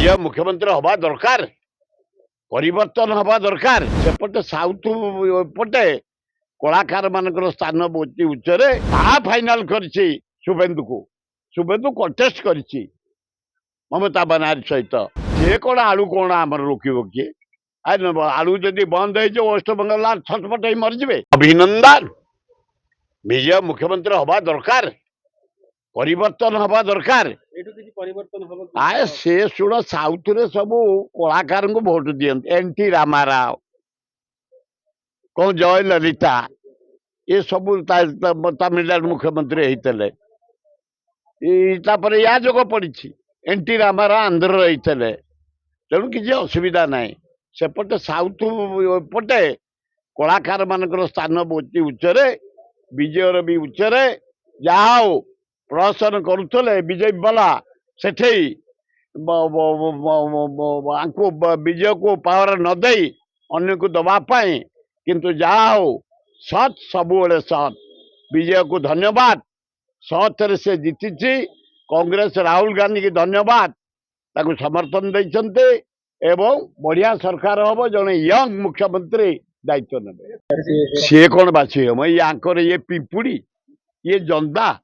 विजय मुख्यमंत्री हवा दरकार परिवर्तन हवा दरकार सेपटे साउथ पटे कलाकार मानकर स्थान बहुत उच्चरे फाइनाल करछि शुभेन्दु को शुभेन्दु कंटेस्ट करछि ममता बनारजी सहित से कौन आलू कौन आम रोकब किए आलू जदि बंद हो वेस्ट बंगाल छटपट मरजे अभिनंदन विजय मुख्यमंत्री हवा दरकार परिवर्तन हवा दरकार आए से शुण साउथ रे सब कलाकार को भोट दियंत एनटी रामाराव कौन जय ललिता ये सब तमिलनाडु मुख्यमंत्री होते या जोग पड़ी एनटी रामाराव आंध्र होते तेणु किसी असुविधा ना सेपटे साउथ पटे कलाकार मानकर स्थान बहुत उच्चरे विजयर भी उच्चरे जहा प्रदर्शन करुले बीजेपी वाला सेठे विजय को पावर न दे अन्य को दबापाई किंतु जहा सत सब सत विजय को धन्यवाद सतरे से जीति कांग्रेस राहुल गांधी की धन्यवाद ताकू समर्थन देते एवं बढ़िया सरकार हम जड़े यंग मुख्यमंत्री दायित्व ने सी कौन बाछी हम ये पिंपुड़ी ये जंदा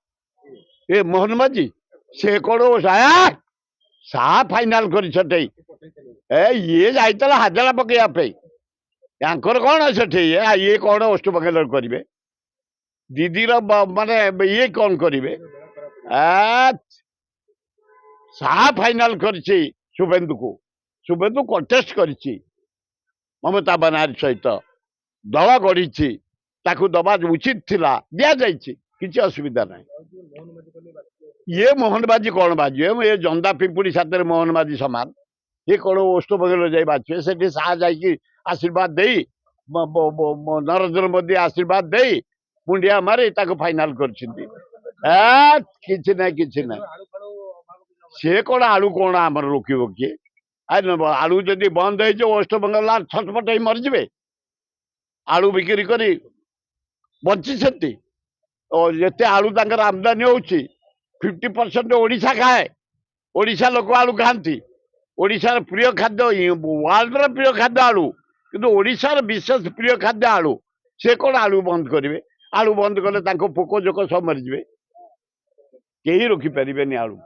ए मोहन माझी से कौन सा फाइनाल कर ये जाइला हाजला पकड़ा यांकर कौन से ये कौन वेस्ट बंगाल करेंगे दीदीर माने ये कौन करेंगे सा फाइनाल कर शुभेन्दु को शुभेन्दु कंटेस्ट कर ममता बनारजी सहित दल गढ़ी दबा उचित थिला दिया जाइए किसी असुविधा ना ये मोहन बाजी कौन बाजी ये जंदा पिंपुड़ी साथ मोहन बाजी सामान ये कौन वेस्ट बंगाल जाए बाजपे से शाह जा आशीर्वाद दे नरेंद्र मोदी आशीर्वाद दे मुंडिया मारी फाइनाल कर सी कौन आलू कौन आम रोकब किए आलू जदि बंद हो वेस्ट बंगाल छटपट मरजे आलू बिक्री कर बंची जिते आलू तक आमदानी हो 50% ओडिशा खाए ओडिशा लोक आलू खाती ओडिशार प्रिय खाद्य वर्ल्ड प्रिय खाद्य आलू किंतु ओडिशार विशेष प्रिय खाद्य आलू से कौन आलू बंद करेंगे आलू बंद कले पोक जोक सब मरजे कहीं रोकी पारे आलू।